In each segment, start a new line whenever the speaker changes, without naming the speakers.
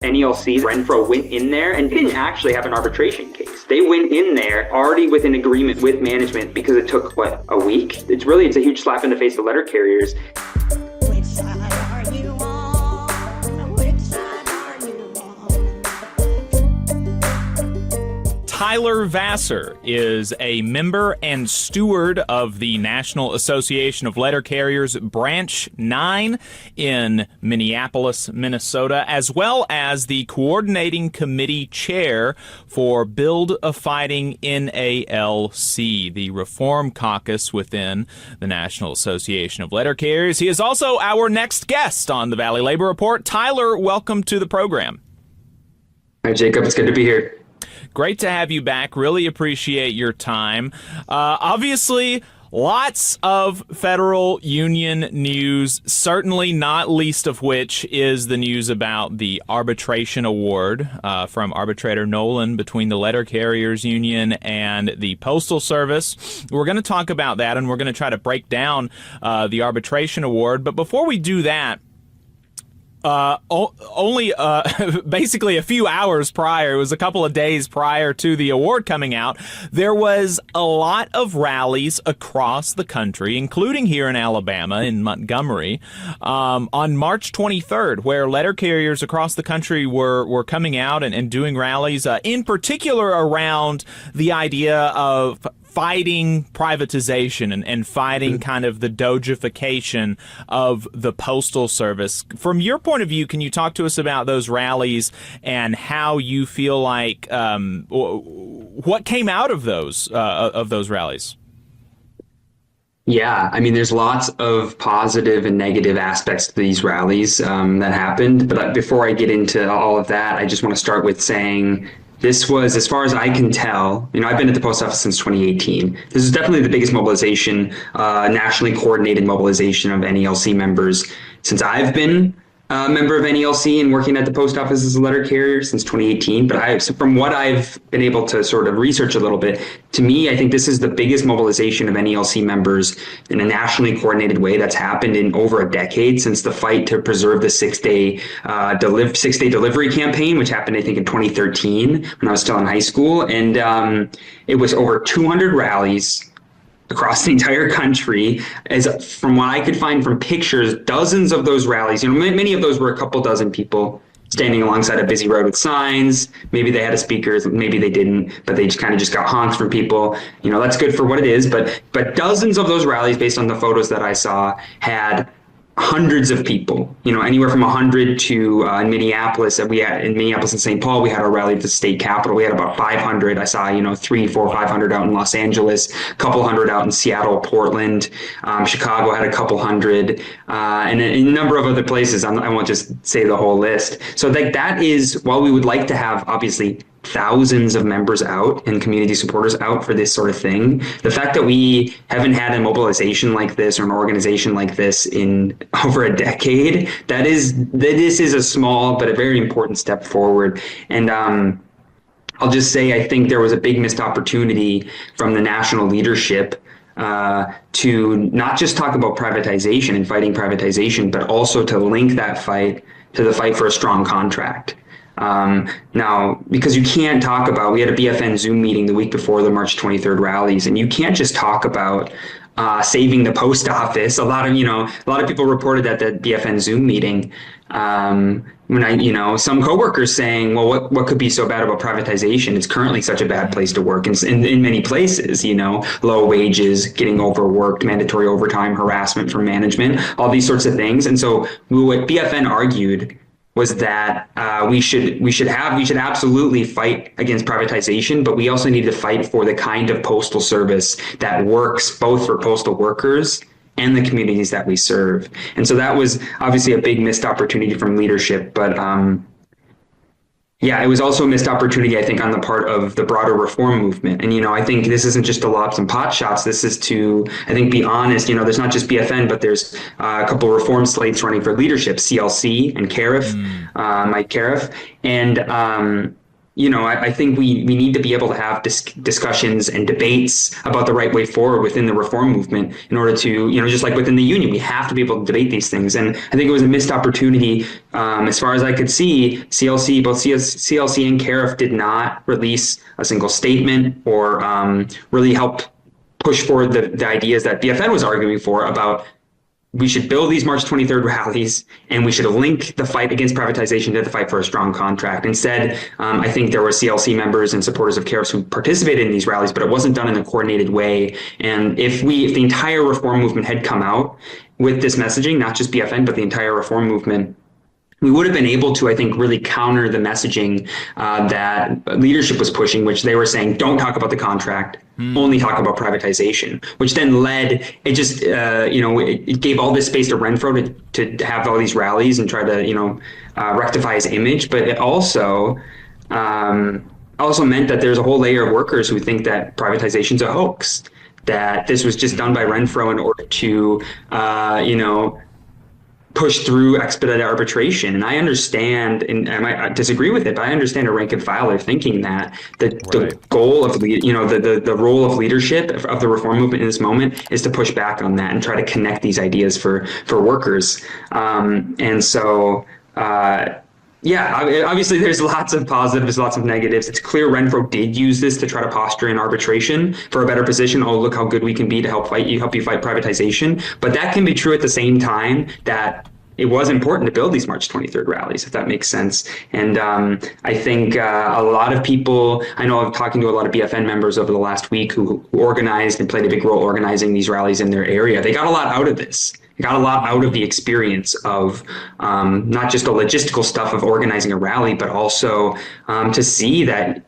NALC, Renfro went in there and didn't actually have an arbitration case. They went in there already with an agreement with management because it took, what, a week? It's a huge slap in the face to letter carriers.
Which side are you on? Which side are you on?
Tyler Vasseur is a member and steward of the National Association of Letter Carriers Branch 9 in Minneapolis, Minnesota, as well as the coordinating committee chair for Build a Fighting NALC, the reform caucus within the National Association of Letter Carriers. He is also our next guest on the Valley Labor Report. Tyler, welcome to the program.
Hi, Jacob. It's good to be here.
Great to have you back. Really appreciate your time. Obviously, lots of federal union news, certainly not least of which is the news about the arbitration award from Arbitrator Nolan between the Letter Carriers Union and the Postal Service. We're going to talk about that, and we're going to try to break down the arbitration award. But before we do that, only basically a few hours prior, it was a couple of days prior to the award coming out, there was a lot of rallies across the country, including here in Alabama, in Montgomery, on March 23rd, where letter carriers across the country were coming out and doing rallies, in particular around the idea of fighting privatization and fighting kind of the Dojification of the Postal Service. From your point of view, can you talk to us about those rallies and how you feel like what came out of those rallies?
Yeah, I mean, there's lots of positive and negative aspects to these rallies that happened. But before I get into all of that, I just want to start with saying this was, as far as I can tell, I've been at the post office since 2018. This is definitely the biggest mobilization, nationally coordinated mobilization of NALC members since I've been a member of NALC and working at the post office as a letter carrier since 2018. But from what I've been able to sort of research a little bit, to me, I think this is the biggest mobilization of NALC members in a nationally coordinated way that's happened in over a decade since the fight to preserve the six-day delivery campaign, which happened, I think, in 2013 when I was still in high school. And it was over 200 rallies across the entire country. As from what I could find from pictures, dozens of those rallies, many of those were a couple dozen people standing alongside a busy road with signs. Maybe they had a speaker, maybe they didn't, but they just kind of got honks from people. That's good for what it is, but dozens of those rallies, based on the photos that I saw, had hundreds of people, anywhere from 100 to in Minneapolis. In Minneapolis and St. Paul, we had a rally at the state capitol. We had about 500. I saw, 300, 400, 500 out in Los Angeles, a couple hundred out in Seattle, Portland. Chicago had a couple hundred, and a number of other places. I won't just say the whole list. So that is, while we would like to have, obviously, thousands of members out and community supporters out for this sort of thing, the fact that we haven't had a mobilization like this or an organization like this in over a decade, this is a small but a very important step forward. And I'll just say, I think there was a big missed opportunity from the national leadership to not just talk about privatization and fighting privatization, but also to link that fight to the fight for a strong contract. Now, because you can't talk about, we had a BFN Zoom meeting the week before the March 23rd rallies, and you can't just talk about saving the post office. A lot of people reported at the BFN Zoom meeting, when some coworkers saying, well, what could be so bad about privatization? It's currently such a bad place to work in many places, low wages, getting overworked, mandatory overtime, harassment from management, all these sorts of things. And so what BFN argued was that we should absolutely fight against privatization, but we also need to fight for the kind of postal service that works both for postal workers and the communities that we serve. And so that was obviously a big missed opportunity from leadership, but it was also a missed opportunity, I think, on the part of the broader reform movement. And, I think this isn't just to lob some pot shots. This is to, I think, be honest. There's not just BFN, but there's a couple of reform slates running for leadership, CLC and Cariff, Mike Cariff. And, I think we need to be able to have discussions and debates about the right way forward within the reform movement in order to, just like within the union, we have to be able to debate these things. And I think it was a missed opportunity. As far as I could see, both CLC and CARIF did not release a single statement or really help push forward the ideas that BFN was arguing for about we should build these March 23rd rallies, and we should link the fight against privatization to the fight for a strong contract. Instead, I think there were CLC members and supporters of CARIF who participated in these rallies, but it wasn't done in a coordinated way. And if the entire reform movement had come out with this messaging, not just BFN, but the entire reform movement, we would have been able to, I think, really counter the messaging that leadership was pushing, which they were saying, don't talk about the contract, only talk about privatization, which then led, it gave all this space to Renfro to have all these rallies and try to, rectify his image. But it also meant that there's a whole layer of workers who think that privatization's a hoax, that this was just done by Renfro in order to, push through expedited arbitration. And I understand, and I might disagree with it, but I understand a rank and filer thinking that the goal of the role of leadership of the reform movement in this moment is to push back on that and try to connect these ideas for workers. Obviously there's lots of positives, lots of negatives. It's clear Renfro did use this to try to posture in arbitration for a better position. Oh, look how good we can be to help you fight privatization. But that can be true at the same time that it was important to build these March 23rd rallies, if that makes sense. And I think a lot of people, I know I'm talking to a lot of BFN members over the last week who organized and played a big role organizing these rallies in their area. They got a lot out of this. Got a lot out of the experience of not just the logistical stuff of organizing a rally, but also to see that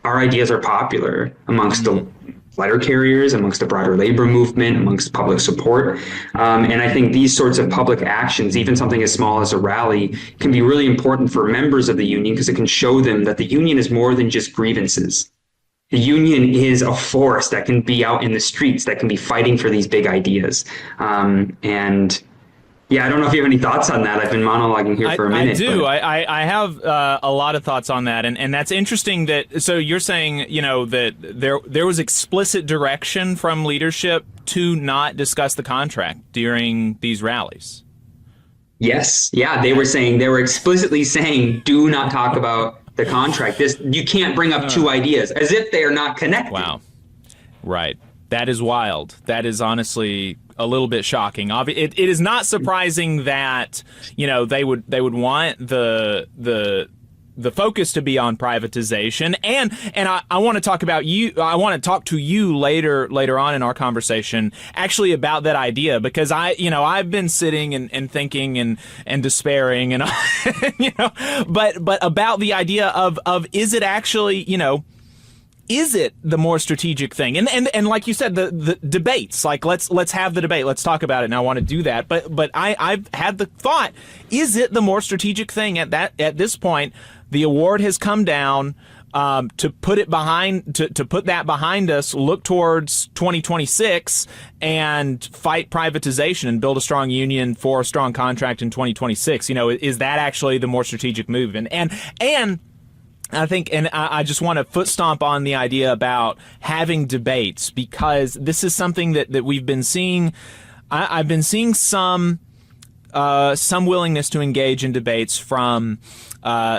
our ideas are popular amongst the letter carriers, amongst the broader labor movement, amongst public support. And I think these sorts of public actions, even something as small as a rally, can be really important for members of the union because it can show them that the union is more than just grievances. The union is a force that can be out in the streets, that can be fighting for these big ideas. I don't know if you have any thoughts on that. I've been monologuing here for a minute.
I do. I have a lot of thoughts on that. And that's interesting so you're saying, that there was explicit direction from leadership to not discuss the contract during these rallies. Yes. Yeah. They were explicitly saying, do not talk about the contract. You can't bring up two ideas as if they are not connected. Wow. Right. That is wild. That is honestly a little bit shocking. It is not surprising that, they would want the focus to be on privatization. And I want to talk about you. I want to talk to you later on in our conversation actually about that idea, because I've been sitting and thinking and despairing and, but about the idea of is it actually, is it the more strategic thing? And like you said, the debates, like let's have the debate. Let's talk about it. And I want to do that. But I've had the thought, is it the more strategic thing at this point? The award has come down to put it behind, to put that behind us, look towards 2026 and fight privatization and build a strong union for a strong contract in 2026. Is that actually the more strategic move? And I think, and I just want to foot stomp on the idea about having debates, because this is something that we've been seeing. I've been seeing some willingness to engage in debates from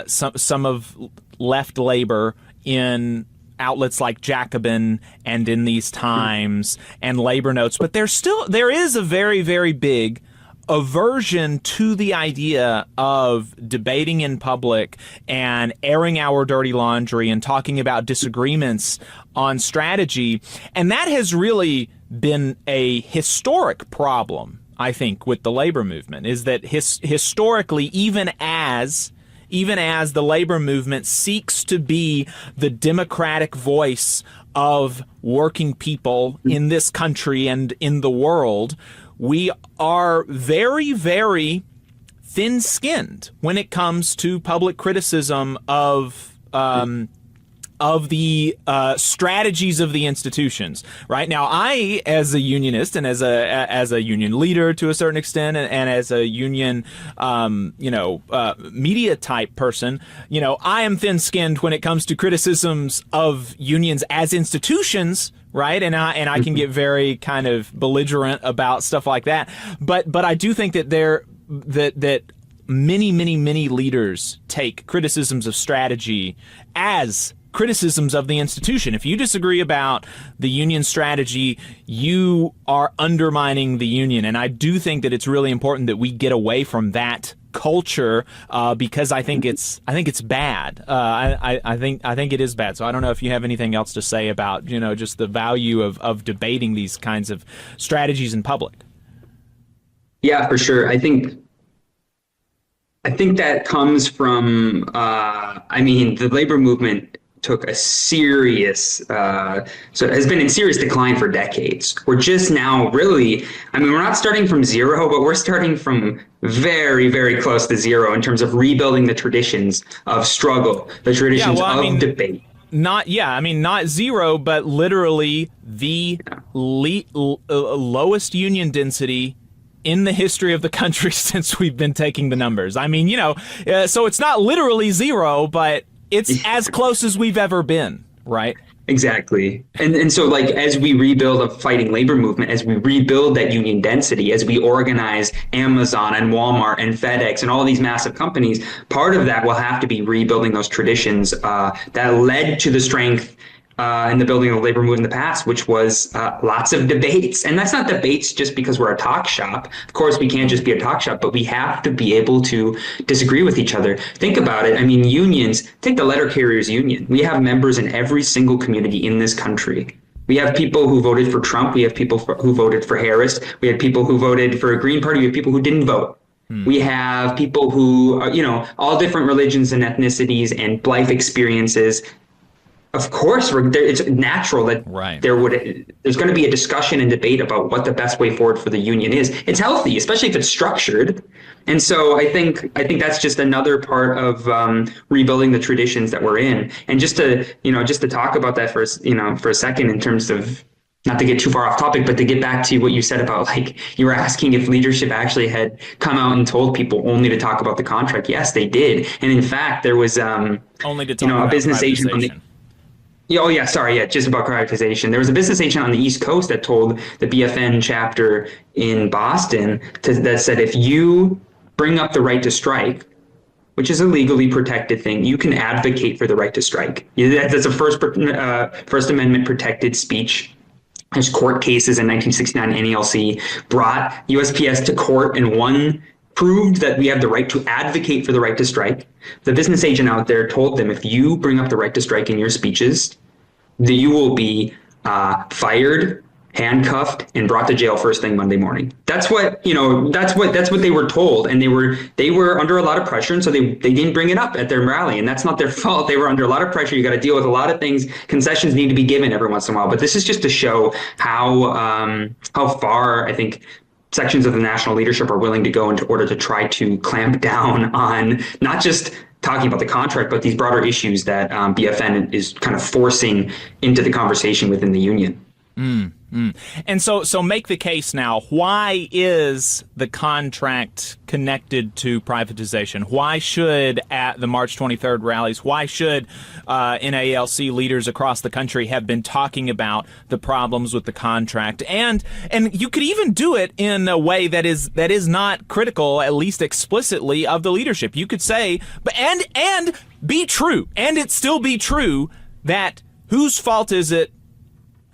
some of left labor in outlets like Jacobin and in these Times and Labor Notes, but there is a very, very big aversion to the idea of debating in public and airing our dirty laundry and talking about disagreements on strategy. And that has really been a historic problem, I think, with the labor movement, is that historically, even as the labor movement seeks to be the democratic voice of working people in this country and in the world, we are very, very thin-skinned when it comes to public criticism of of the strategies of the institutions. Right now, I, as a unionist and as a union leader to a certain extent, and as a union, media type person, I am thin-skinned when it comes to criticisms of unions as institutions. Right, and I can get very kind of belligerent about stuff like that, but I do think that that many leaders take criticisms of strategy as criticisms of the institution. If you disagree about the union strategy, you are undermining the union, and I do think that it's really important that we get away from that culture because I think it's bad. I think it is bad. So I don't know if you have anything else to say about just the value of debating these kinds of strategies in public.
Yeah, for sure. I think that comes from the labor movement took a serious, has been in serious decline for decades. We're just now really, we're not starting from zero, but we're starting from very, very close to zero in terms of rebuilding the traditions of struggle, the traditions of debate.
Not zero, but literally the lowest union density in the history of the country since we've been taking the numbers. So it's not literally zero, but it's as close as we've ever been, right?
Exactly. And so as we rebuild a fighting labor movement, as we rebuild that union density, as we organize Amazon and Walmart and FedEx and all these massive companies, part of that will have to be rebuilding those traditions that led to the strength in the building of the labor movement in the past, which was lots of debates. And that's not debates just because we're a talk shop. Of course, we can't just be a talk shop, but we have to be able to disagree with each other. Think about it. Unions, take the letter carriers union. We have members in every single community in this country. We have people who voted for Trump. We have people who voted for Harris. We have people who voted for a Green Party. We have people who didn't vote. We have people who, all different religions and ethnicities and life experiences. Of course, it's natural that there's going to be a discussion and debate about what the best way forward for the union is. It's healthy, especially if it's structured. And so I think that's just another part of rebuilding the traditions that we're in. And just to talk about that for a second, in terms of, not to get too far off topic, but to get back to what you said about, you were asking if leadership actually had come out and told people only to talk about the contract. Yes, they did. And in fact, there was
only to talk about
a business agent on the just about privatization. There was a business agent on the East Coast that told the BFN chapter in Boston that said, if you bring up the right to strike, which is a legally protected thing, you can advocate for the right to strike. That's a First Amendment protected speech. There's court cases in 1969. NALC brought USPS to court and proved that we have the right to advocate for the right to strike. The business agent out there told them, if you bring up the right to strike in your speeches, that you will be fired, handcuffed, and brought to jail first thing Monday morning. That's what they were told, and they were under a lot of pressure, and so they didn't bring it up at their rally, and that's not their fault. They were under a lot of pressure. You got to deal with a lot of things. Concessions need to be given every once in a while, but this is just to show how far I think sections of the national leadership are willing to go in order to try to clamp down on not just talking about the contract, but these broader issues that BFN is kind of forcing into the conversation within the union.
And so make the case now. Why is the contract connected to privatization? Why should, at the March 23rd rallies, why should NALC leaders across the country have been talking about the problems with the contract? And you could even do it in a way that is not critical, at least explicitly, of the leadership. You could say, and be true, and it still be true, that whose fault is it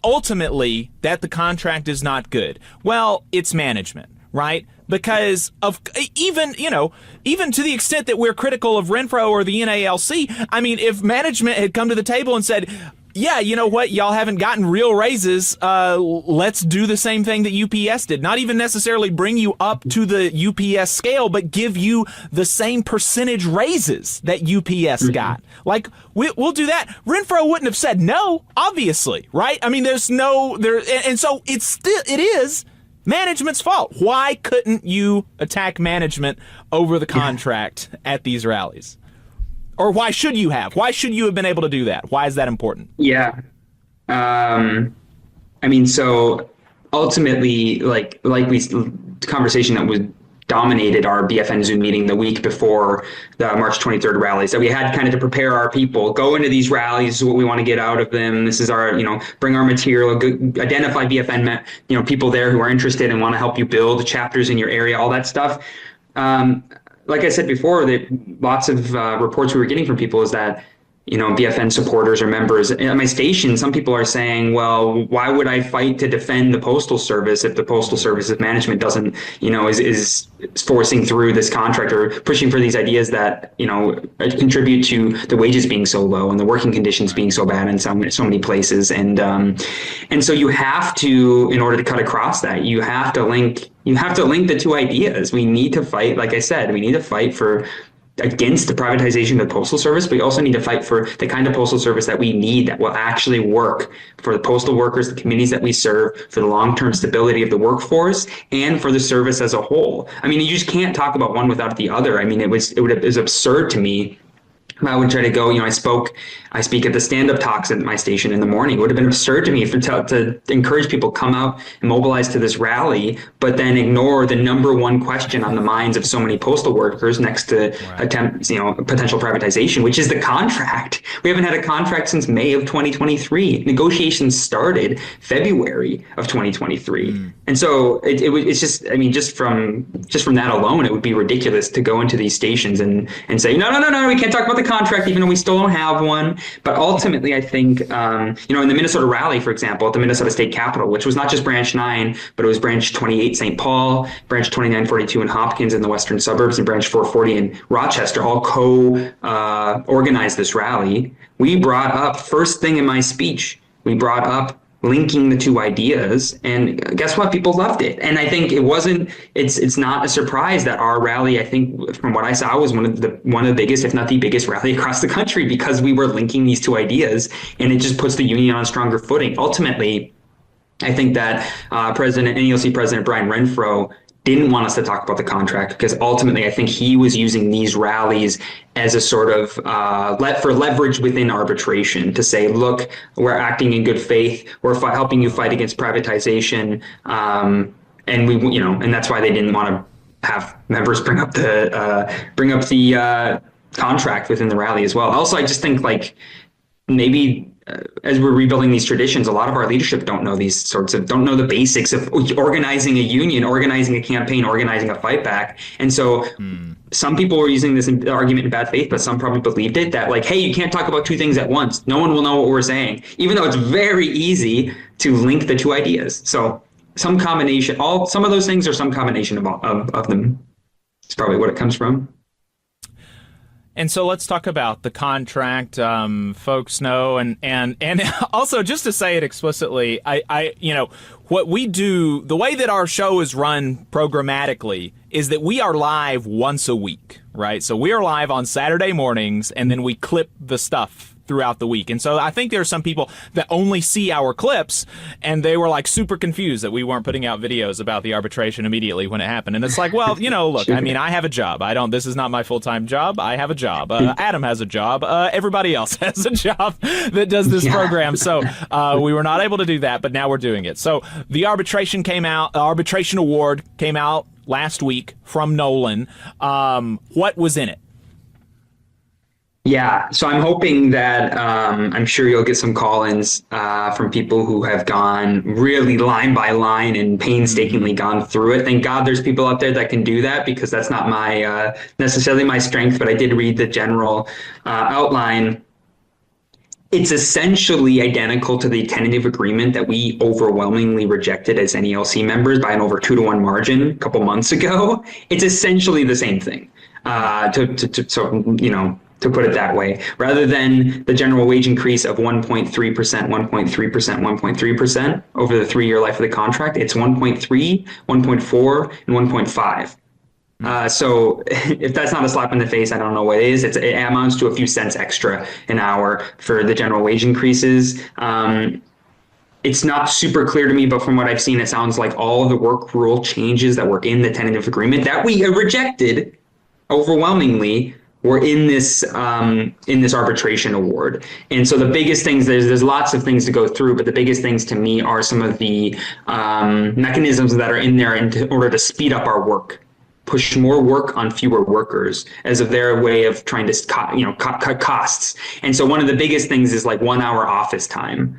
ultimately that the contract is not good? Well, it's management, right? Because of even to the extent that we're critical of Renfro or the NALC, if management had come to the table and said, yeah, you know what, y'all haven't gotten real raises, let's do the same thing that UPS did. Not even necessarily bring you up to the UPS scale, but give you the same percentage raises that UPS got. We'll do that. Renfro wouldn't have said no, obviously, right? And so it is management's fault. Why couldn't you attack management over the contract at these rallies? Or why should you have? Why should you have been able to do that? Why is that important?
Yeah. I mean, so ultimately, conversation that was dominated our BFN Zoom meeting the week before the March 23rd rallies, that we had kind of to prepare our people, go into these rallies, this is what we want to get out of them. This is our, bring our material, identify BFN, people there who are interested and want to help you build chapters in your area, all that stuff. Like I said before, lots of reports we were getting from people is that, BFN supporters or members at my station, some people are saying, well, why would I fight to defend the Postal Service if the Postal Service's management doesn't, is forcing through this contract or pushing for these ideas that, contribute to the wages being so low and the working conditions being so bad in so many places. And so you have to, in order to cut across that, you have to link the two ideas. We need to fight, like I said, we need to fight against the privatization of the Postal Service, but we also need to fight for the kind of Postal Service that we need that will actually work for the postal workers, the communities that we serve, for the long-term stability of the workforce, and for the service as a whole. I mean, you just can't talk about one without the other. I mean, it was absurd to me. I would try to go, I speak at the stand-up talks at my station in the morning. It would have been absurd to me to encourage people come out and mobilize to this rally, but then ignore the number one question on the minds of so many postal workers next to potential privatization, which is the contract. We haven't had a contract since May of 2023. Negotiations started February of 2023. And so it's just, I mean, just from that alone, it would be ridiculous to go into these stations and say, no, we can't talk about the contract, even though we still don't have one. But ultimately, I think, in the Minnesota rally, for example, at the Minnesota State Capitol, which was not just Branch 9, but it was Branch 28 St. Paul, Branch 2942 in Hopkins in the western suburbs, and Branch 440 in Rochester, all organized this rally. We brought up, first thing in my speech, linking the two ideas, and guess what? People loved it. And I think it's not a surprise that our rally, I think from what I saw, was one of the biggest, if not the biggest rally across the country, because we were linking these two ideas, and it just puts the union on stronger footing. Ultimately, I think that NALC President Brian Renfro didn't want us to talk about the contract, because ultimately I think he was using these rallies as a sort of for leverage within arbitration to say, look, we're acting in good faith, we're helping you fight against privatization, and and that's why they didn't want to have members bring up the contract within the rally as well. Also, I just think maybe as we're rebuilding these traditions, a lot of our leadership don't know the basics of organizing a union, organizing a campaign, organizing a fight back. And so some people were using this argument in bad faith, but some probably believed it, that hey, you can't talk about two things at once. No one will know what we're saying, even though it's very easy to link the two ideas. So some of those things are some combination of them. It's probably what it comes from.
And so let's talk about the contract. Folks know, and also just to say it explicitly, I what we do, the way that our show is run programmatically is that we are live once a week, right? So we are live on Saturday mornings, and then we clip the stuff throughout the week. And so I think there are some people that only see our clips, and they were super confused that we weren't putting out videos about the arbitration immediately when it happened. And it's well, look, I mean, I have a job. This is not my full-time job. I have a job. Adam has a job. Everybody else has a job that does this program. So we were not able to do that, but now we're doing it. So the arbitration award came out last week from Nolan. What was in it?
Yeah, so I'm hoping that I'm sure you'll get some call-ins from people who have gone really line by line and painstakingly gone through it. Thank God there's people out there that can do that, because that's not my necessarily my strength, but I did read the general outline. It's essentially identical to the tentative agreement that we overwhelmingly rejected as NALC members by an over 2-to-1 margin a couple months ago. It's essentially the same thing. To put it that way, rather than the general wage increase of 1.3%, 1.3%, 1.3% over the 3-year life of the contract, it's 1.3, 1.4, and 1.5. So if that's not a slap in the face, I don't know what is. It amounts to a few cents extra an hour for the general wage increases. It's not super clear to me, but from what I've seen, it sounds like all of the work rule changes that were in the tentative agreement that we rejected overwhelmingly were in this arbitration award. And so the biggest things, there's lots of things to go through, but the biggest things to me are some of the mechanisms that are in there in order to speed up our work, push more work on fewer workers as of their way of trying to cut costs. And so one of the biggest things is like 1 hour office time,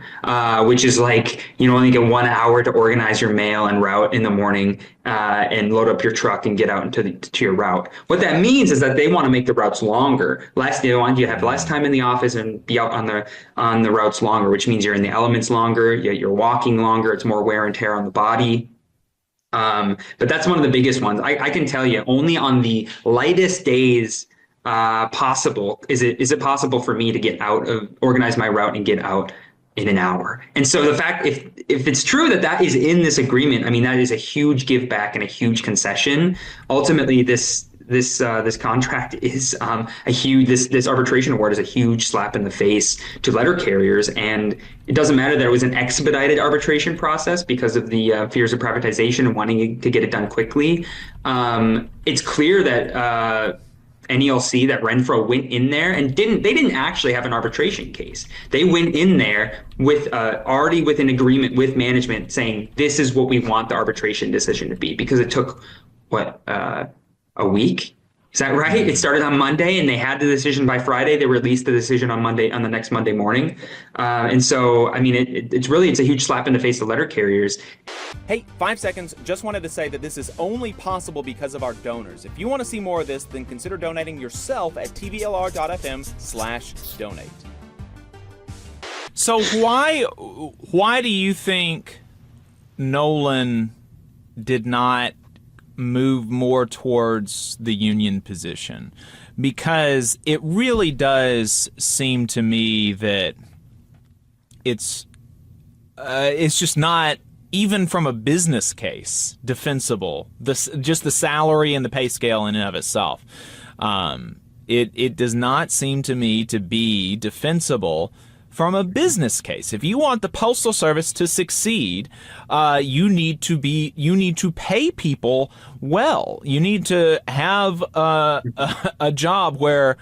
which is like, you only get 1 hour to organize your mail and route in the morning, and load up your truck and get out to your route. What that means is that they want to make the routes longer. They want you to have less time in the office and be out on the routes longer, which means you're in the elements longer, you're walking longer, it's more wear and tear on the body. But that's one of the biggest ones. I can tell you, only on the lightest days possible is it possible for me to organize my route and get out in an hour. And so the fact, if it's true that is in this agreement, I mean, that is a huge give back and a huge concession. Ultimately, this contract is a huge, this arbitration award is a huge slap in the face to letter carriers. And it doesn't matter that it was an expedited arbitration process because of the fears of privatization and wanting to get it done quickly. It's clear that NALC, that Renfro went in there and they didn't actually have an arbitration case. They went in there with already with an agreement with management saying, this is what we want the arbitration decision to be, because it took a week. Is that right? It started on Monday and they had the decision by Friday. They released the decision on the next Monday morning. And so, I mean, it's a huge slap in the face to letter carriers.
Hey, 5 seconds. Just wanted to say that this is only possible because of our donors. If you want to see more of this, then consider donating yourself at tvlr.fm/donate. So why do you think Nolan did not move more towards the union position? Because it really does seem to me that it's just not, even from a business case, defensible. Just the salary and the pay scale in and of itself. It does not seem to me to be defensible from a business case. If you want the Postal Service to succeed, you need to pay people well. You need to have a job where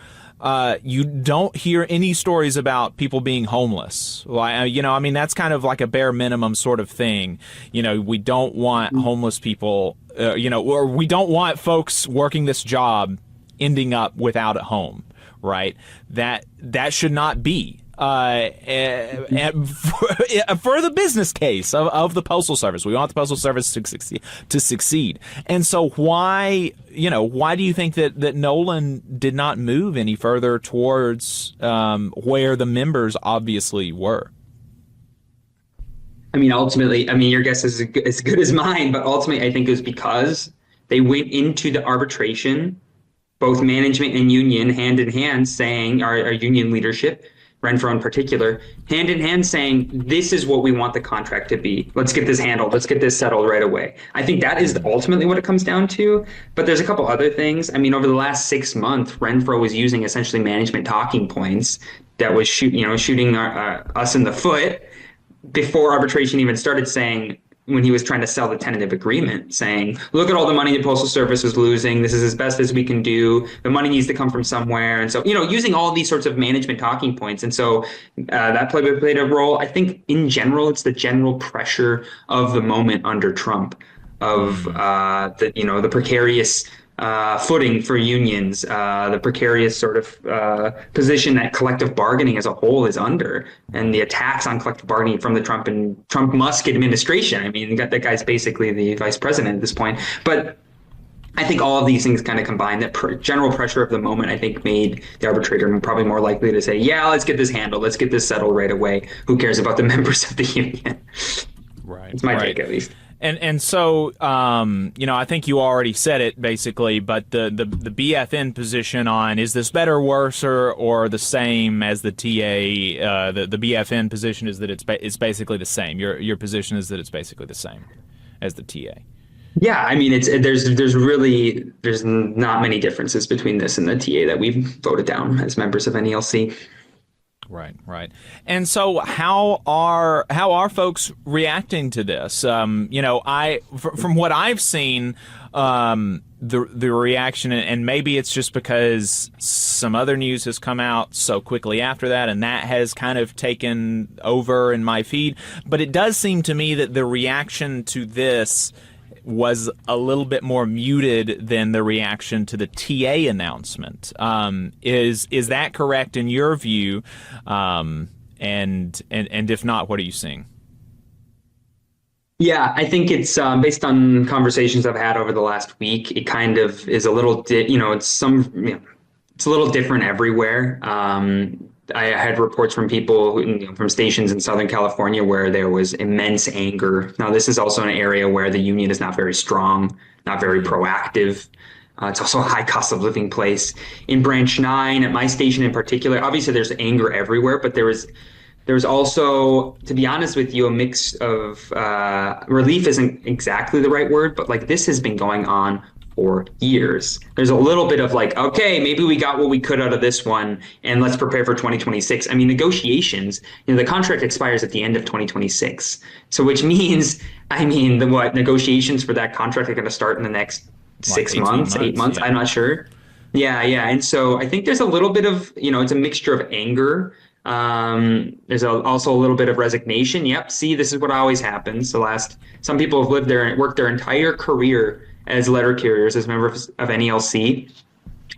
you don't hear any stories about people being homeless. That's kind of like a bare minimum sort of thing. We don't want homeless people, or we don't want folks working this job ending up without a home, right? That should not be. For the business case of the Postal Service, we want the Postal Service to succeed. And so why do you think that Nolan did not move any further towards where the members obviously were?
I mean, ultimately, your guess is as good as mine, but ultimately I think it was because they went into the arbitration, both management and union, hand in hand, saying, our union leadership, Renfro in particular, hand in hand saying, this is what we want the contract to be. Let's get this handled. Let's get this settled right away. I think that is ultimately what it comes down to. But there's a couple other things. I mean, over the last 6 months, Renfro was using essentially management talking points that was shooting us in the foot before arbitration even started, saying, when he was trying to sell the tentative agreement, saying, look at all the money the Postal Service is losing. This is as best as we can do. The money needs to come from somewhere. And so, using all these sorts of management talking points. And so that played a role. I think in general, it's the general pressure of the moment under Trump of the precarious footing for unions, the precarious sort of position that collective bargaining as a whole is under, and the attacks on collective bargaining from the Trump-Musk administration. I mean, that guy's basically the vice president at this point. But I think all of these things kind of combined, that general pressure of the moment, I think, made the arbitrator probably more likely to say, yeah, let's get this handled. Let's get this settled right away. Who cares about the members of the union?
Right.
It's my take, at least.
And so, I think you already said it basically, but the BFN position on, is this better, worse, or the same as the TA? The BFN position is that it's basically the same. Your position is that it's basically the same as the TA.
Yeah, I mean, there's not many differences between this and the TA that we've voted down as members of NALC.
Right. And so how are folks reacting to this? From what I've seen, the reaction, and maybe it's just because some other news has come out so quickly after that, and that has kind of taken over in my feed. But it does seem to me that the reaction to this was a little bit more muted than the reaction to the TA announcement. Is that correct in your view? And if not, what are you seeing?
Yeah, I think it's based on conversations I've had over the last week. It kind of is a little, it's a little different everywhere. I had reports from people from stations in Southern California where there was immense anger. Now, this is also an area where the union is not very strong, not very proactive. It's also a high cost of living place. In Branch 9, at my station in particular, obviously there's anger everywhere, but there was also, to be honest with you, a mix of relief isn't exactly the right word, but like this has been going on for years. There's a little bit of like, okay, maybe we got what we could out of this one, and let's prepare for 2026. I mean, negotiations, the contract expires at the end of 2026. So which means, negotiations for that contract are going to start in the next 6 months, 8 months, yeah. I'm not sure. Yeah. And so I think there's a little bit of, it's a mixture of anger. There's also a little bit of resignation. Yep. See, this is what always happens. Some people have lived there and worked their entire career as letter carriers, as members of NALC,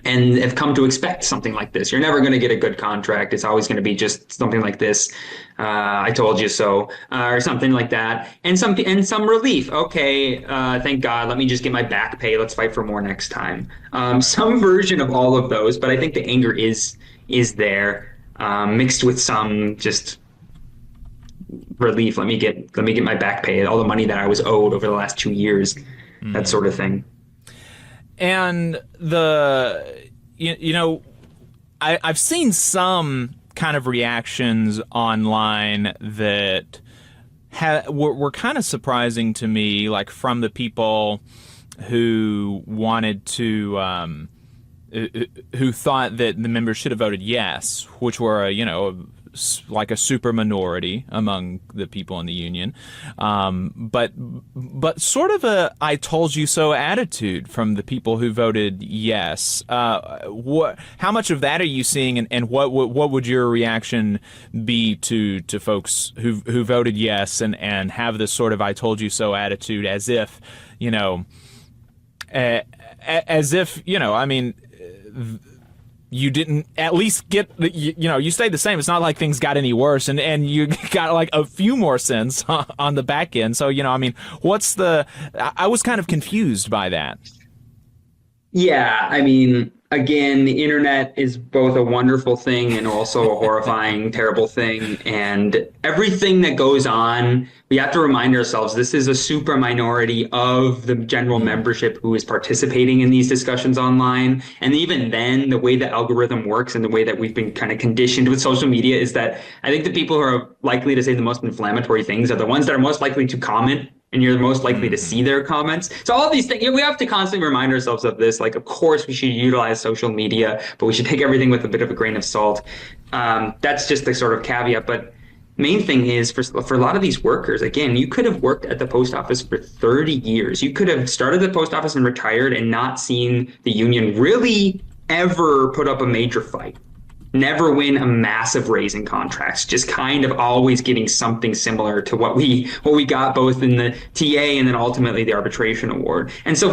and have come to expect something like this. You're never going to get a good contract. It's always going to be just something like this. I told you so, or something like that. And some relief. Okay, thank God. Let me just get my back pay. Let's fight for more next time. Some version of all of those, but I think the anger is there, mixed with some just relief. Let me get my back pay, all the money that I was owed over the last 2 years. That sort of thing.
And I've seen some kind of reactions online that were kind of surprising to me, like from the people who wanted to, who thought that the members should have voted yes, which were, like a super minority among the people in the union, but sort of a "I told you so" attitude from the people who voted yes. How much of that are you seeing, and what would your reaction be to folks who voted yes and have this sort of "I told you so" attitude, as if you didn't at least get, you stayed the same. It's not like things got any worse, and you got like a few more cents on the back end. So, I was kind of confused by that. Yeah,
again, the internet is both a wonderful thing and also a horrifying, terrible thing. And everything that goes on, we have to remind ourselves, this is a super minority of the general membership who is participating in these discussions online. And even then, the way the algorithm works and the way that we've been kind of conditioned with social media is that I think the people who are likely to say the most inflammatory things are the ones that are most likely to comment, and you're most likely to see their comments. So all of these things, we have to constantly remind ourselves of this. Like, of course, we should utilize social media, but we should take everything with a bit of a grain of salt. That's just the sort of caveat. But main thing is, for a lot of these workers, again, you could have worked at the post office for 30 years. You could have started the post office and retired and not seen the union really ever put up a major fight. Never win a massive raise in contracts, just kind of always getting something similar to what we got both in the TA and then ultimately the arbitration award. And so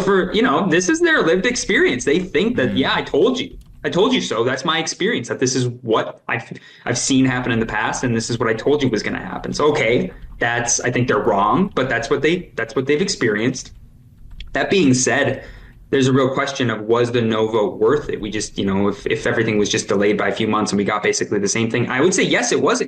this is their lived experience. They think that, yeah, I told you so. That's my experience, that this is what I've seen happen in the past, and this is what I told you was going to happen. So, okay, I think they're wrong, but that's what they've experienced. That being said, there's a real question of, was the no vote worth it? We just, if everything was just delayed by a few months and we got basically the same thing, I would say yes, it was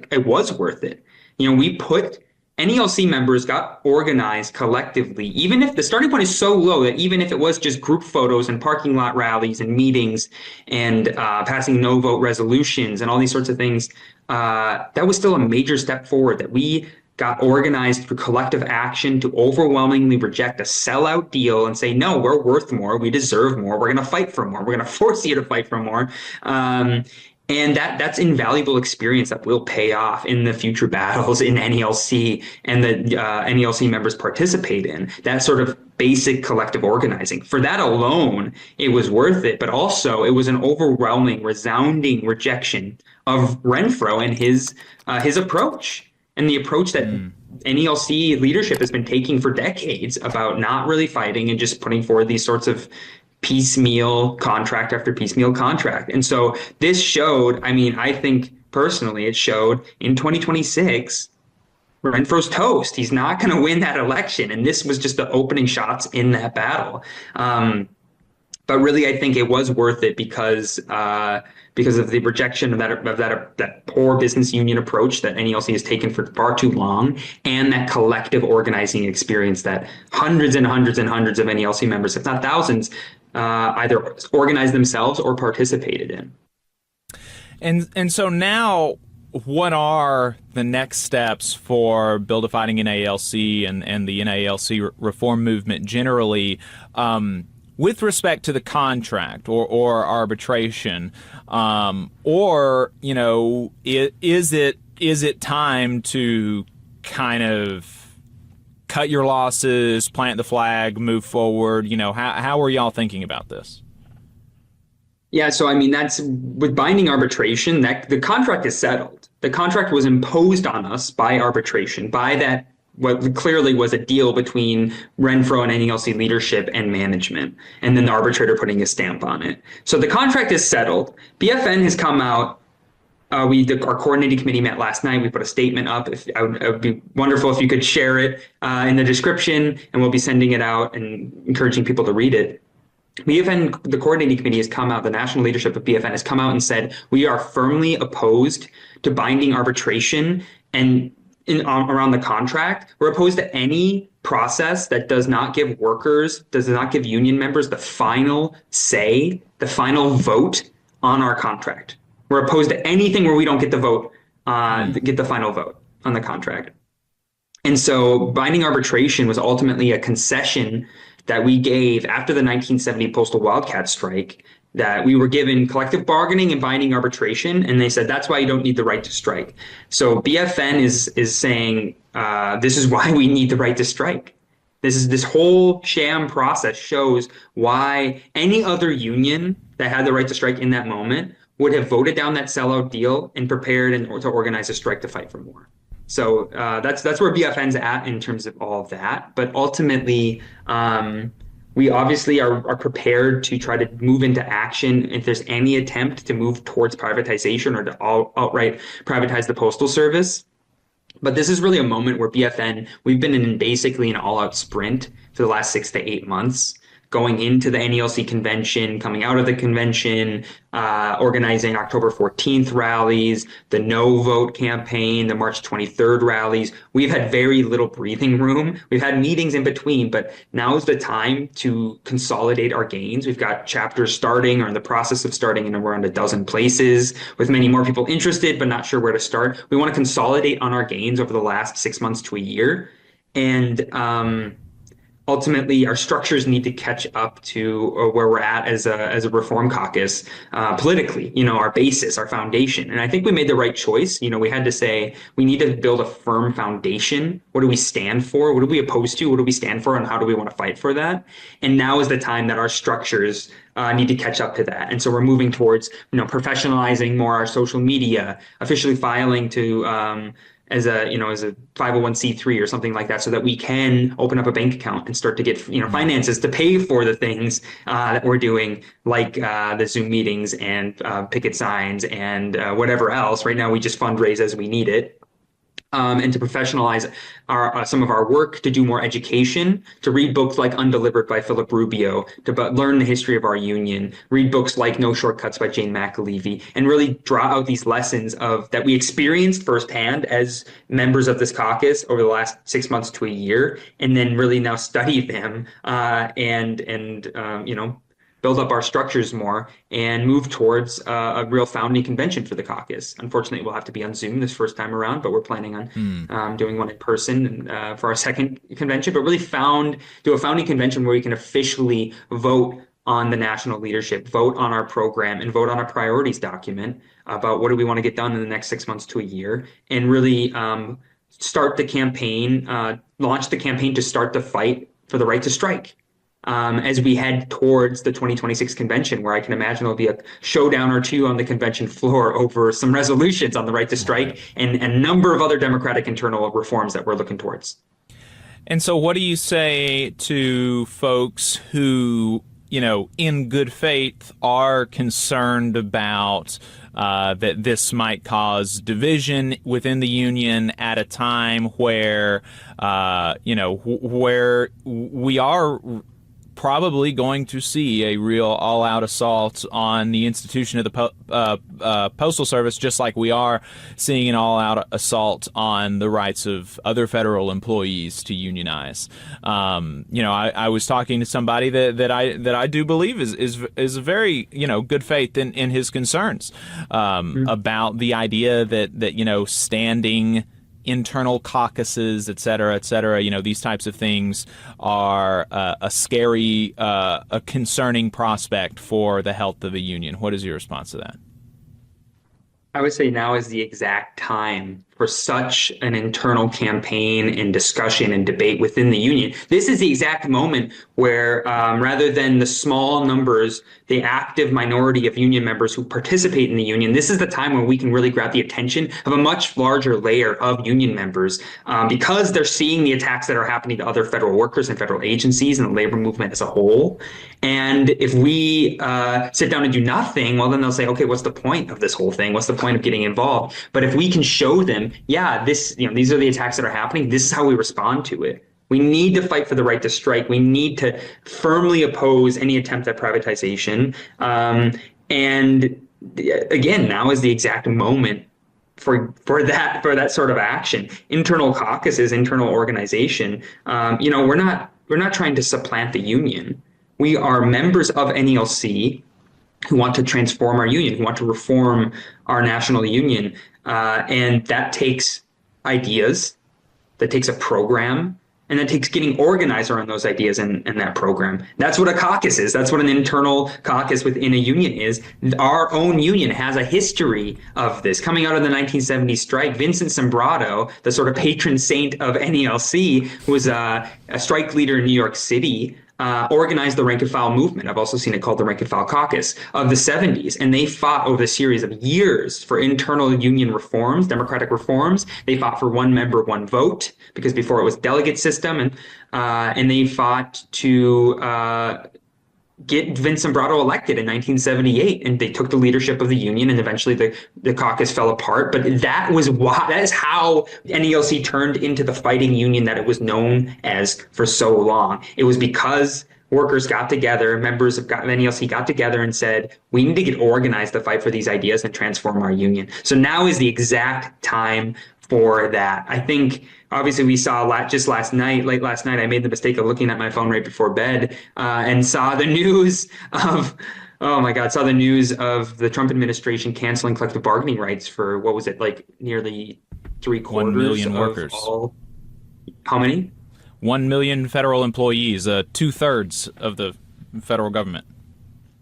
worth it. NALC members got organized collectively, even if the starting point is so low that even if it was just group photos and parking lot rallies and meetings and passing no vote resolutions and all these sorts of things, that was still a major step forward, that we got organized through collective action to overwhelmingly reject a sellout deal and say, no, we're worth more. We deserve more. We're going to fight for more. We're going to force you to fight for more. And that's invaluable experience that will pay off in the future battles in NALC and the NALC members participate in. That sort of basic collective organizing. For that alone, it was worth it. But also, it was an overwhelming, resounding rejection of Renfro and his approach, and the approach that NALC leadership has been taking for decades about not really fighting and just putting forward these sorts of piecemeal contract after piecemeal contract. And so this showed, I mean, I think personally it showed in 2026, Renfro's toast. He's not going to win that election. And this was just the opening shots in that battle. But really, I think it was worth it because of the rejection of that poor business union approach that NALC has taken for far too long, and that collective organizing experience that hundreds and hundreds and hundreds of NALC members, if not thousands, either organized themselves or participated in.
And so now, what are the next steps for Build a Fighting NALC and the NALC reform movement generally, with respect to the contract or arbitration, or, you know, is it time to kind of cut your losses, plant the flag, move forward? You know, how are y'all thinking about this?
Yeah, so I mean, that's with binding arbitration, that the contract is settled. The contract was imposed on us by arbitration, by that what clearly was a deal between Renfro and NALC leadership and management, and then the arbitrator putting a stamp on it. So the contract is settled. BFN has come out. Our coordinating committee met last night. We put a statement up. It would be wonderful if you could share it in the description, and we'll be sending it out and encouraging people to read it. BFN, the coordinating committee has come out, the national leadership of BFN has come out and said, we are firmly opposed to binding arbitration and around the contract. We're opposed to any process that does not give workers, does not give union members the final say, the final vote on our contract. We're opposed to anything where we don't get the vote, get the final vote on the contract. And so binding arbitration was ultimately a concession that we gave after the 1970 Postal Wildcat strike, that we were given collective bargaining and binding arbitration, and they said that's why you don't need the right to strike. So BFN is saying this is why we need the right to strike. This whole sham process shows why any other union that had the right to strike in that moment would have voted down that sellout deal and prepared to organize a strike to fight for more. So that's where BFN's at in terms of all of that. But ultimately, we obviously are prepared to try to move into action if there's any attempt to move towards privatization or to outright privatize the Postal Service. But this is really a moment where BFN, we've been in basically an all-out sprint for the last 6 to 8 months, going into the NALC convention, coming out of the convention, organizing October 14th rallies, the no vote campaign, the March 23rd rallies. We've had very little breathing room. We've had meetings in between, but now is the time to consolidate our gains. We've got chapters starting or in the process of starting in around a dozen places, with many more people interested but not sure where to start. We want to consolidate on our gains over the last 6 months to a year. And ultimately, our structures need to catch up to where we're at as a reform caucus politically, you know, our basis, our foundation. And I think we made the right choice. You know, we had to say we need to build a firm foundation. What do we stand for? What are we opposed to? What do we stand for? And how do we want to fight for that? And now is the time that our structures need to catch up to that. And so we're moving towards, you know, professionalizing more our social media, officially filing to as a 501c3 or something like that, so that we can open up a bank account and start to get, you know, finances to pay for the things that we're doing, like the Zoom meetings and picket signs and whatever else. Right now, we just fundraise as we need it. And to professionalize some of our work, to do more education, to read books like Undelivered by Philip Rubio, to learn the history of our union, read books like No Shortcuts by Jane McAlevey, and really draw out these lessons that we experienced firsthand as members of this caucus over the last 6 months to a year, and then really now study them and build up our structures more and move towards a real founding convention for the caucus. Unfortunately, it will have to be on Zoom this first time around, but we're planning on doing one in person for our second convention, but really do a founding convention where we can officially vote on the national leadership, vote on our program, and vote on a priorities document about what do we want to get done in the next 6 months to a year, and really start the campaign, launch the campaign to start the fight for the right to strike. As we head towards the 2026 convention, where I can imagine there'll be a showdown or two on the convention floor over some resolutions on the right to strike and a number of other democratic internal reforms that we're looking towards.
And so what do you say to folks who, in good faith are concerned about that this might cause division within the union at a time where, where we are probably going to see a real all-out assault on the institution of the Postal Service, just like we are seeing an all-out assault on the rights of other federal employees to unionize. I was talking to somebody that I do believe is very good faith in his concerns about the idea that standing internal caucuses, et cetera, these types of things are a scary, a concerning prospect for the health of the union. What is your response to that?
I would say now is the exact time for such an internal campaign and discussion and debate within the union. This is the exact moment where rather than the small numbers, the active minority of union members who participate in the union, this is the time when we can really grab the attention of a much larger layer of union members because they're seeing the attacks that are happening to other federal workers and federal agencies and the labor movement as a whole. And if we sit down and do nothing, well, then they'll say, okay, what's the point of this whole thing? What's the point of getting involved? But if we can show them, yeah, these are the attacks that are happening. This is how we respond to it. We need to fight for the right to strike. We need to firmly oppose any attempt at privatization. And again, now is the exact moment for that sort of action. Internal caucuses, internal organization. We're not trying to supplant the union. We are members of NALC who want to transform our union, who want to reform our national union. And that takes ideas, that takes a program, and that takes getting organized around those ideas and that program. That's what a caucus is. That's what an internal caucus within a union is. Our own union has a history of this. Coming out of the 1970s strike, Vincent Sombrado, the sort of patron saint of NALC, who was a strike leader in New York City, organized the rank and file movement. I've also seen it called the rank and file caucus of the 70s. And they fought over a series of years for internal union reforms, democratic reforms. They fought for one member, one vote, because before it was delegate system. And they fought to get Vince Sombrado elected in 1978. And they took the leadership of the union, and eventually the caucus fell apart. But that is how NALC turned into the fighting union that it was known as for so long. It was because workers got together, members of NALC got together and said, we need to get organized to fight for these ideas and transform our union. So now is the exact time for that. I think obviously we saw late last night, I made the mistake of looking at my phone right before bed and saw the news of the Trump administration canceling collective bargaining rights for, what was it, like nearly 3/4
1 million workers.
How many?
1 million federal employees, 2/3 of the federal government.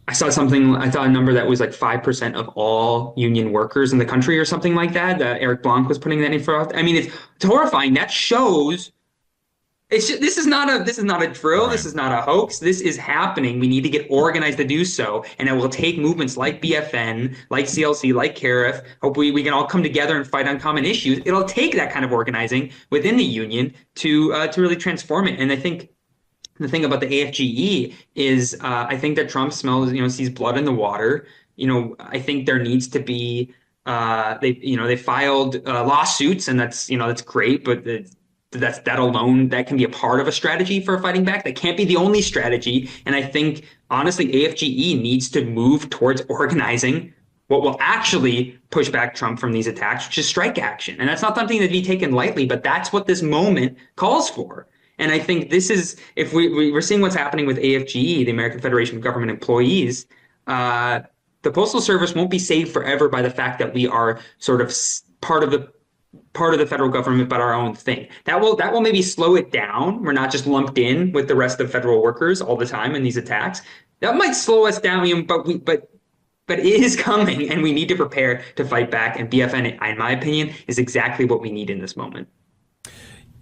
I saw a number that was like 5% of all union workers in the country or something like that. Eric Blanc was putting that in for. I mean, it's horrifying. That shows this is not a drill.
Right.
This is not a hoax. This is happening. We need to get organized to do so. And it will take movements like BFN, like CLC, like CARIF. Hopefully we can all come together and fight on common issues. It'll take that kind of organizing within the union to really transform it. And I think the thing about the AFGE is I think that Trump sees blood in the water. I think there needs to be they filed lawsuits, and that's great, but that alone, that can be a part of a strategy for fighting back. That can't be the only strategy. And I think honestly, AFGE needs to move towards organizing what will actually push back Trump from these attacks, which is strike action. And that's not something to be taken lightly, but that's what this moment calls for. And I think this is, if we're seeing what's happening with AFGE, the American Federation of Government Employees, the Postal Service won't be saved forever by the fact that we are sort of part of the federal government, but our own thing. That will maybe slow it down. We're not just lumped in with the rest of federal workers all the time in these attacks. That might slow us down, but it is coming, and we need to prepare to fight back. And BFN, in my opinion, is exactly what we need in this moment.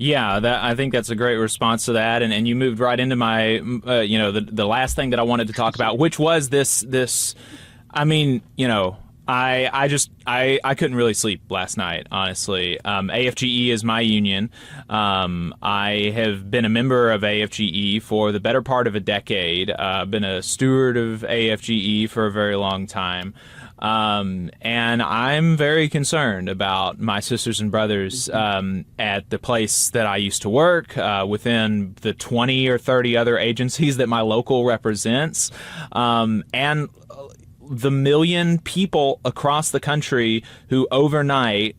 Yeah, I think that's a great response to that, and you moved right into my, the last thing that I wanted to talk about, which was this. I mean, I couldn't really sleep last night, honestly. AFGE is my union. I have been a member of AFGE for the better part of a decade. I've been a steward of AFGE for a very long time. And I'm very concerned about my sisters and brothers at the place that I used to work, within the 20 or 30 other agencies that my local represents, and the million people across the country who overnight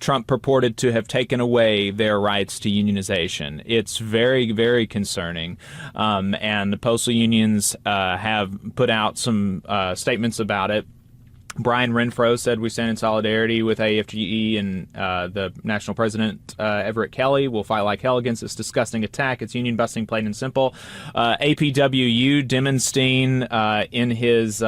Trump purported to have taken away their rights to unionization. It's very, very concerning. And the postal unions have put out some statements about it. Brian Renfro said we stand in solidarity with AFGE and the national president, Everett Kelly. We'll fight like hell against this disgusting attack. It's union busting, plain and simple. APWU, Dimmenstein, in his,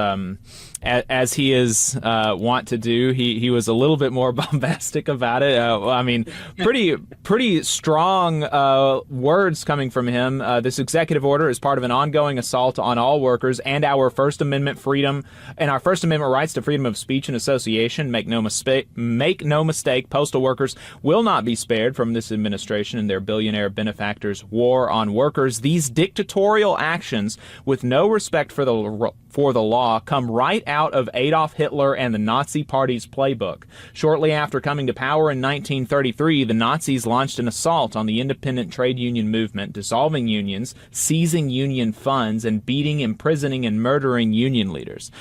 as he is wont to do, he was a little bit more bombastic about it. I mean, pretty strong words coming from him. This executive order is part of an ongoing assault on all workers and our First Amendment freedom and our First Amendment rights to freedom of speech and association. Make no mistake, postal workers will not be spared from this administration and their billionaire benefactors' war on workers. These dictatorial actions, with no respect for the law, come right out of Adolf Hitler and the Nazi Party's playbook. Shortly after coming to power in 1933, the Nazis launched an assault on the independent trade union movement, dissolving unions, seizing union funds, and beating, imprisoning, and murdering union leaders.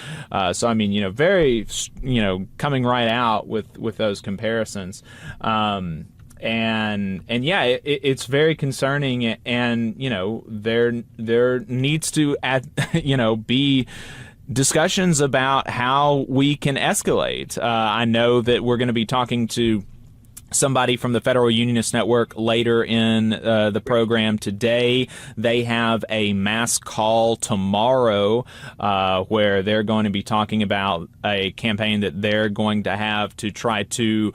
So, I mean, very, coming right out with those comparisons. And yeah, it's very concerning, and there needs to be discussions about how we can escalate. I know that we're going to be talking to somebody from the Federal Unionist Network later in the program today. They have a mass call tomorrow where they're going to be talking about a campaign that they're going to have to try to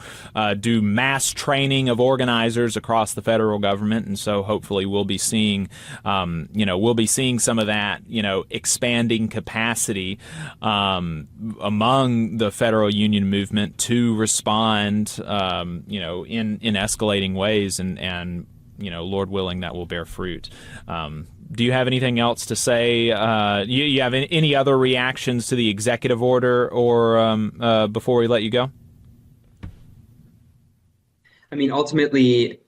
do mass training of organizers across the federal government. And so hopefully we'll be seeing, some of that, expanding capacity among the federal union movement to respond, in escalating ways, and Lord willing, that will bear fruit. Do you have anything else to say? You have any other reactions to the executive order, or before we let you go?
I mean, ultimately,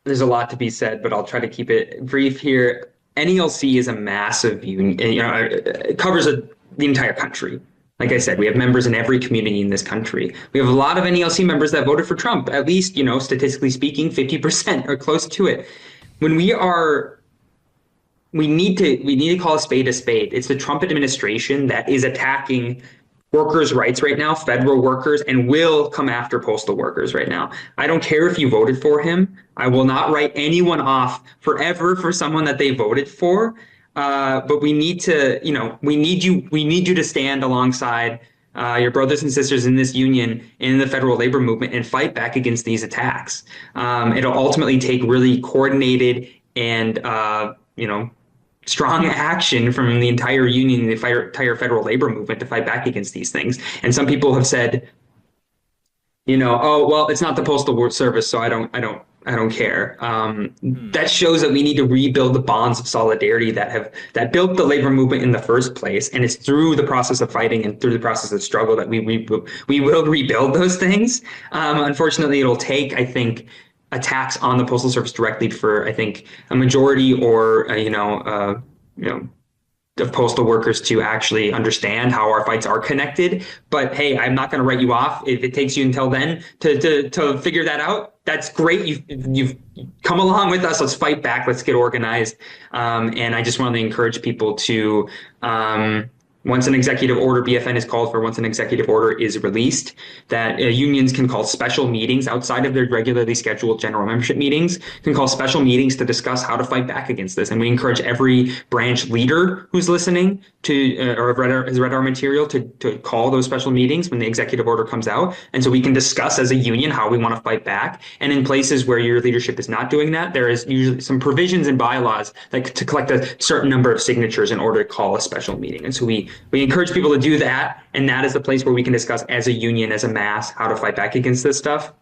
there's a lot to be said, but I'll try to keep it brief here. NALC is a massive union. It covers the entire country. Like I said, we have members in every community in this country. We have a lot of NALC members that voted for Trump, at least, statistically speaking, 50% or close to it. When we need to call a spade a spade. It's the Trump administration that is attacking workers' rights right now, federal workers, and will come after postal workers right now. I don't care if you voted for him. I will not write anyone off forever for someone that they voted for. But we need to, we need you to stand alongside your brothers and sisters in this union, in the federal labor movement, and fight back against these attacks. It'll ultimately take really coordinated and, strong action from the entire union, the entire federal labor movement to fight back against these things. And some people have said, oh, well, it's not the Postal Service, so I don't care. That shows that we need to rebuild the bonds of solidarity that built the labor movement in the first place. And it's through the process of fighting and through the process of struggle that we will rebuild those things. Unfortunately, it'll take, I think, attacks on the Postal Service directly for, I think, a majority or, of postal workers to actually understand how our fights are connected. But hey, I'm not going to write you off. If it takes you until then to figure that out, that's great. You've come along with us. Let's fight back. Let's get organized. And I just want to encourage people to once an executive order, BFN is called for, once an executive order is released, that unions can call special meetings outside of their regularly scheduled general membership meetings, can call special meetings to discuss how to fight back against this. And we encourage every branch leader who's listening to, or has read our material to call those special meetings when the executive order comes out. And so we can discuss as a union how we want to fight back. And in places where your leadership is not doing that, there is usually some provisions in bylaws like to collect a certain number of signatures in order to call a special meeting. And so we encourage people to do that, and that is the place where we can discuss as a union, as a mass, how to fight back against this stuff.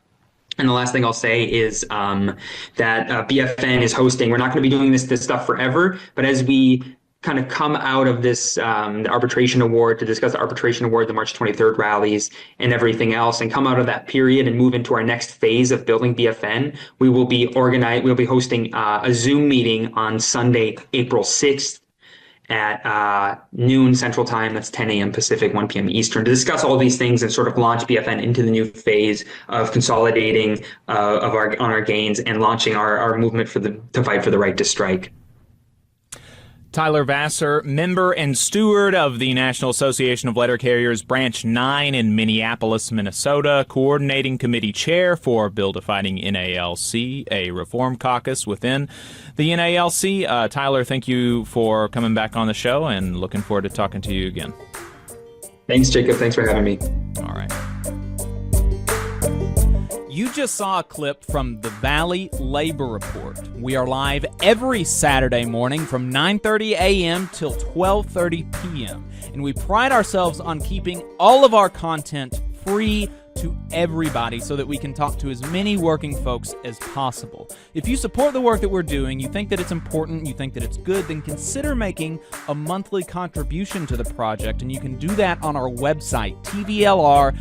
And the last thing I'll say is that BFN is hosting. We're not going to be doing this stuff forever, but as we kind of come out of this the arbitration award, to discuss the arbitration award, the March 23rd rallies, and everything else, and come out of that period and move into our next phase of building BFN, we will be we'll be hosting a Zoom meeting on Sunday, April 6th. At noon Central Time, that's 10 a.m. Pacific, 1 p.m. Eastern, to discuss all these things and sort of launch BFN into the new phase of consolidating on our gains and launching our movement to fight for the right to strike.
Tyler Vasseur, member and steward of the National Association of Letter Carriers Branch 9 in Minneapolis, Minnesota, coordinating committee chair for Bill Defining NALC, a reform caucus within the NALC. Tyler, thank you for coming back on the show, and looking forward to talking to you again.
Thanks, Jacob. Thanks for having me.
All right. You just saw a clip from the Valley Labor Report. We are live every Saturday morning from 9:30 a.m. till 12:30 p.m. And we pride ourselves on keeping all of our content free to everybody so that we can talk to as many working folks as possible. If you support the work that we're doing, you think that it's important, you think that it's good, then consider making a monthly contribution to the project. And you can do that on our website, tvlr.fm.